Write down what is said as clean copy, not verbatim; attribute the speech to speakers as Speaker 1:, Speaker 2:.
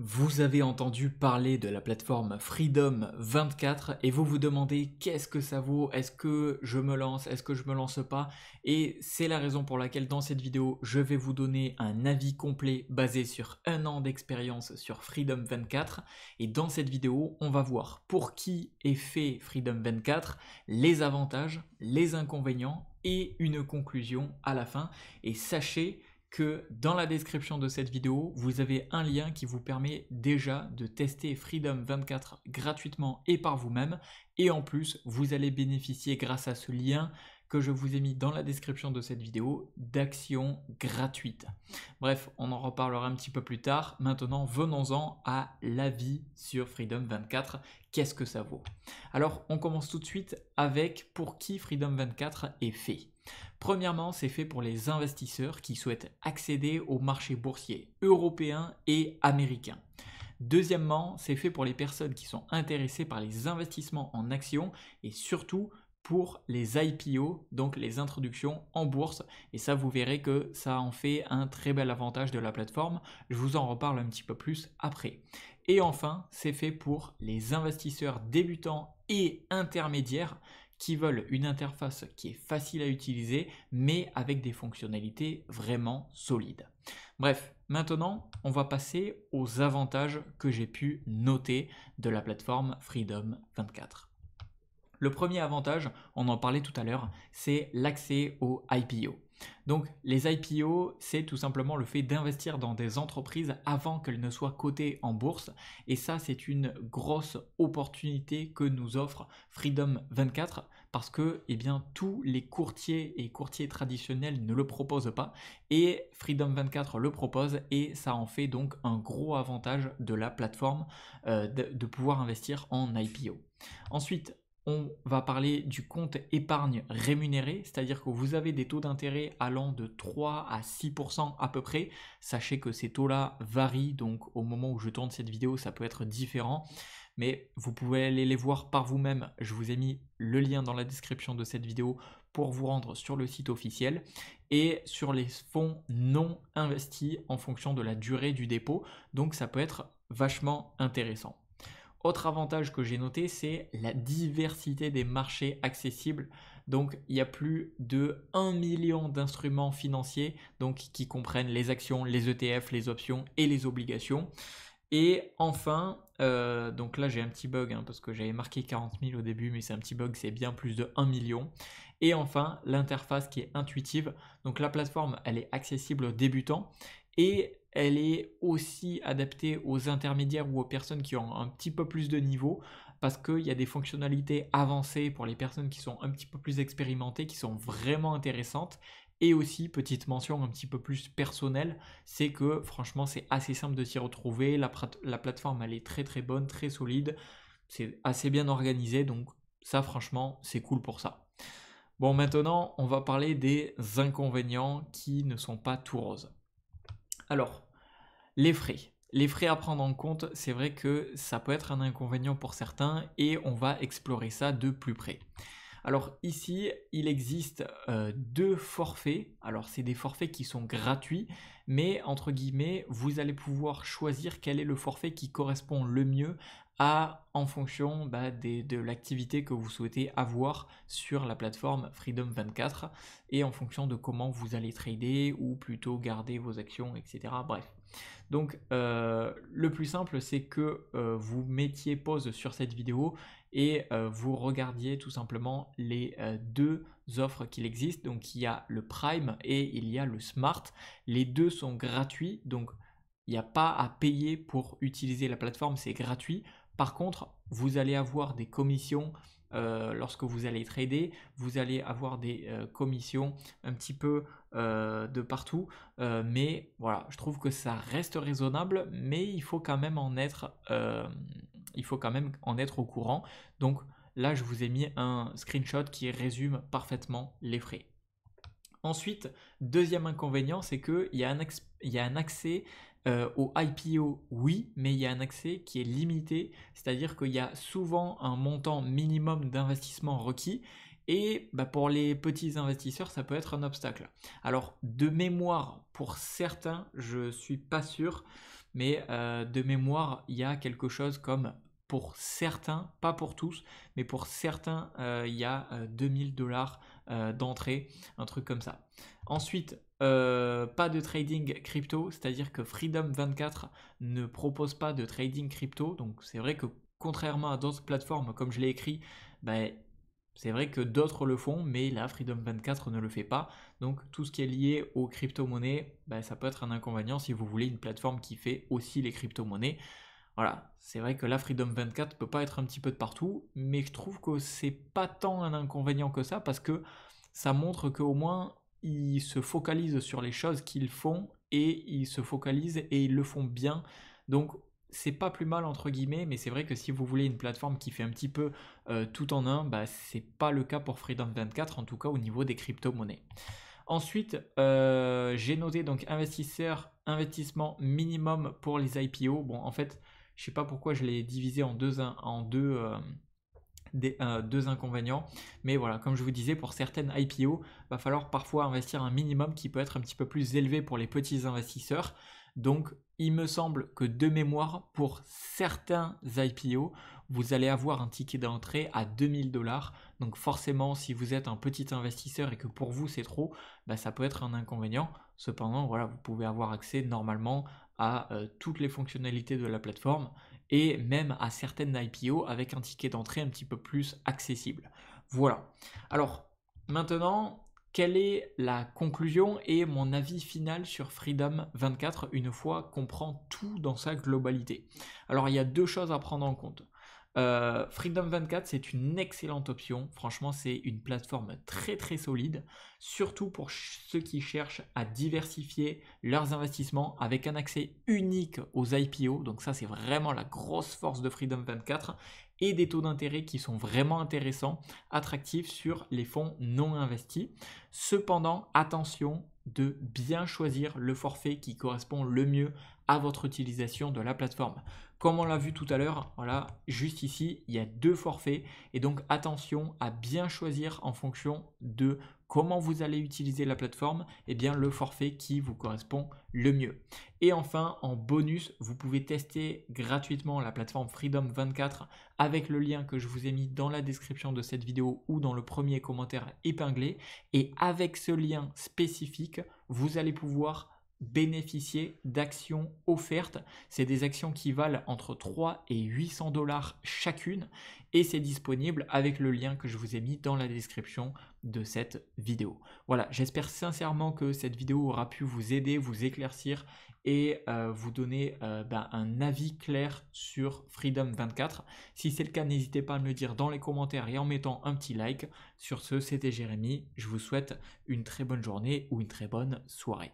Speaker 1: Vous avez entendu parler de la plateforme Freedom 24 et vous vous demandez qu'est-ce que ça vaut, est-ce que je me lance, est-ce que je me lance pas? Et c'est la raison pour laquelle dans cette vidéo, je vais vous donner un avis complet basé sur un an d'expérience sur Freedom 24. Et dans cette vidéo, on va voir pour qui est fait Freedom 24, les avantages, les inconvénients et une conclusion à la fin. Et sachez que dans la description de cette vidéo, vous avez un lien qui vous permet déjà de tester Freedom 24 gratuitement et par vous-même. Et en plus, vous allez bénéficier grâce à ce lien que je vous ai mis dans la description de cette vidéo d'actions gratuites. Bref, on en reparlera un petit peu plus tard. Maintenant, venons-en à l'avis sur Freedom 24. Qu'est-ce que ça vaut? Alors, on commence tout de suite avec pour qui Freedom 24 est fait. Premièrement, c'est fait pour les investisseurs qui souhaitent accéder au marché boursier européen et américain. Deuxièmement, c'est fait pour les personnes qui sont intéressées par les investissements en actions et surtout pour les IPO, donc les introductions en bourse. Et ça, vous verrez que ça en fait un très bel avantage de la plateforme. Je vous en reparle un petit peu plus après. Et enfin, c'est fait pour les investisseurs débutants et intermédiaires qui veulent une interface qui est facile à utiliser, mais avec des fonctionnalités vraiment solides. Bref, maintenant, on va passer aux avantages que j'ai pu noter de la plateforme Freedom 24. Le premier avantage, on en parlait tout à l'heure, c'est l'accès aux IPO. Donc les IPO, c'est tout simplement le fait d'investir dans des entreprises avant qu'elles ne soient cotées en bourse. Et ça, c'est une grosse opportunité que nous offre Freedom 24 parce que tous les courtiers et courtiers traditionnels ne le proposent pas. Et Freedom 24 le propose et ça en fait donc un gros avantage de la plateforme de pouvoir investir en IPO. Ensuite, on va parler du compte épargne rémunéré, c'est-à-dire que vous avez des taux d'intérêt allant de 3 à 6% à peu près. Sachez que ces taux-là varient, donc au moment où je tourne cette vidéo, ça peut être différent. Mais vous pouvez aller les voir par vous-même. Je vous ai mis le lien dans la description de cette vidéo pour vous rendre sur le site officiel. Et sur les fonds non investis en fonction de la durée du dépôt. Donc ça peut être vachement intéressant. Autre avantage que j'ai noté, c'est la diversité des marchés accessibles. Donc, il y a plus de 1 million d'instruments financiers donc, qui comprennent les actions, les ETF, les options et les obligations. Et enfin, donc là j'ai un petit bug parce que j'avais marqué 40 000 au début, mais c'est un petit bug, c'est bien plus de 1 million. Et enfin, l'interface qui est intuitive. Donc la plateforme, elle est accessible aux débutants et elle est aussi adaptée aux intermédiaires ou aux personnes qui ont un petit peu plus de niveau parce qu'il y a des fonctionnalités avancées pour les personnes qui sont un petit peu plus expérimentées, qui sont vraiment intéressantes. Et aussi, petite mention un petit peu plus personnelle, c'est que franchement c'est assez simple de s'y retrouver, la plateforme elle est très très bonne, très solide, c'est assez bien organisé, donc ça franchement c'est cool pour ça. Bon, maintenant on va parler des inconvénients qui ne sont pas tout roses. Alors, les frais. Les frais à prendre en compte, c'est vrai que ça peut être un inconvénient pour certains et on va explorer ça de plus près. Alors ici, il existe deux forfaits. Alors c'est des forfaits qui sont gratuits, mais entre guillemets, vous allez pouvoir choisir quel est le forfait qui correspond le mieux en fonction de l'activité que vous souhaitez avoir sur la plateforme Freedom 24 et en fonction de comment vous allez trader ou plutôt garder vos actions, etc. Bref. Donc le plus simple, c'est que vous mettiez pause sur cette vidéo et vous regardiez tout simplement les deux offres qu'il existe. Donc il y a le Prime et il y a le Smart. Les deux sont gratuits, donc il n'y a pas à payer pour utiliser la plateforme, c'est gratuit. Par contre, vous allez avoir des commissions lorsque vous allez trader, vous allez avoir des commissions un petit peu de partout, mais voilà, je trouve que ça reste raisonnable, mais il faut quand même en être au courant. Donc là, je vous ai mis un screenshot qui résume parfaitement les frais. Ensuite, deuxième inconvénient, c'est qu'il y a un accès au IPO, oui, mais il y a un accès qui est limité, c'est-à-dire qu'il y a souvent un montant minimum d'investissement requis et pour les petits investisseurs, ça peut être un obstacle. Alors, de mémoire, pour certains, je ne suis pas sûr, mais de mémoire, il y a quelque chose comme, pour certains, pas pour tous, mais pour certains, il y a 2000 $ d'entrée, un truc comme ça. Ensuite, pas de trading crypto, c'est-à-dire que Freedom 24 ne propose pas de trading crypto, donc c'est vrai que contrairement à d'autres plateformes, comme je l'ai écrit, ben, c'est vrai que d'autres le font, mais là, Freedom 24 ne le fait pas. Donc tout ce qui est lié aux crypto-monnaies, ben, ça peut être un inconvénient si vous voulez une plateforme qui fait aussi les crypto-monnaies. Voilà, c'est vrai que là, Freedom 24 peut pas être un petit peu de partout, mais je trouve que c'est pas tant un inconvénient que ça, parce que ça montre qu'au moins ils se focalisent sur les choses qu'ils font, et ils se focalisent et ils le font bien. Donc c'est pas plus mal entre guillemets, mais c'est vrai que si vous voulez une plateforme qui fait un petit peu tout en un, bah c'est pas le cas pour Freedom 24, en tout cas au niveau des crypto-monnaies. Ensuite, j'ai noté donc investissement minimum pour les IPO. Bon, en fait, je sais pas pourquoi je l'ai divisé en deux inconvénients, mais voilà, comme je vous disais, pour certaines IPO, va falloir parfois investir un minimum qui peut être un petit peu plus élevé pour les petits investisseurs. Donc il me semble que de mémoire, pour certains IPO, vous allez avoir un ticket d'entrée à 2000 $. Donc forcément, si vous êtes un petit investisseur et que pour vous c'est trop, bah, ça peut être un inconvénient. Cependant, voilà, vous pouvez avoir accès normalement à toutes les fonctionnalités de la plateforme, et même à certaines IPO avec un ticket d'entrée un petit peu plus accessible. Voilà. Alors maintenant, quelle est la conclusion et mon avis final sur Freedom 24 une fois qu'on prend tout dans sa globalité? Alors il y a deux choses à prendre en compte. Freedom 24, c'est une excellente option. Franchement, c'est une plateforme très très solide, surtout pour ceux qui cherchent à diversifier leurs investissements avec un accès unique aux IPO. Donc ça, c'est vraiment la grosse force de Freedom 24, et des taux d'intérêt qui sont vraiment intéressants, attractifs sur les fonds non investis. Cependant, attention de bien choisir le forfait qui correspond le mieux à votre utilisation de la plateforme. Comme on l'a vu tout à l'heure, voilà, juste ici, il y a deux forfaits, et donc attention à bien choisir en fonction de comment vous allez utiliser la plateforme, et bien le forfait qui vous correspond le mieux. Et enfin, en bonus, vous pouvez tester gratuitement la plateforme Freedom 24 avec le lien que je vous ai mis dans la description de cette vidéo ou dans le premier commentaire épinglé. Et avec ce lien spécifique, vous allez pouvoir bénéficier d'actions offertes. C'est des actions qui valent entre 3 et 800 $ chacune, et c'est disponible avec le lien que je vous ai mis dans la description de cette vidéo. Voilà, j'espère sincèrement que cette vidéo aura pu vous aider, vous éclaircir et vous donner un avis clair sur Freedom 24. Si c'est le cas, n'hésitez pas à me le dire dans les commentaires et en mettant un petit like. Sur ce, c'était Jérémy, je vous souhaite une très bonne journée ou une très bonne soirée.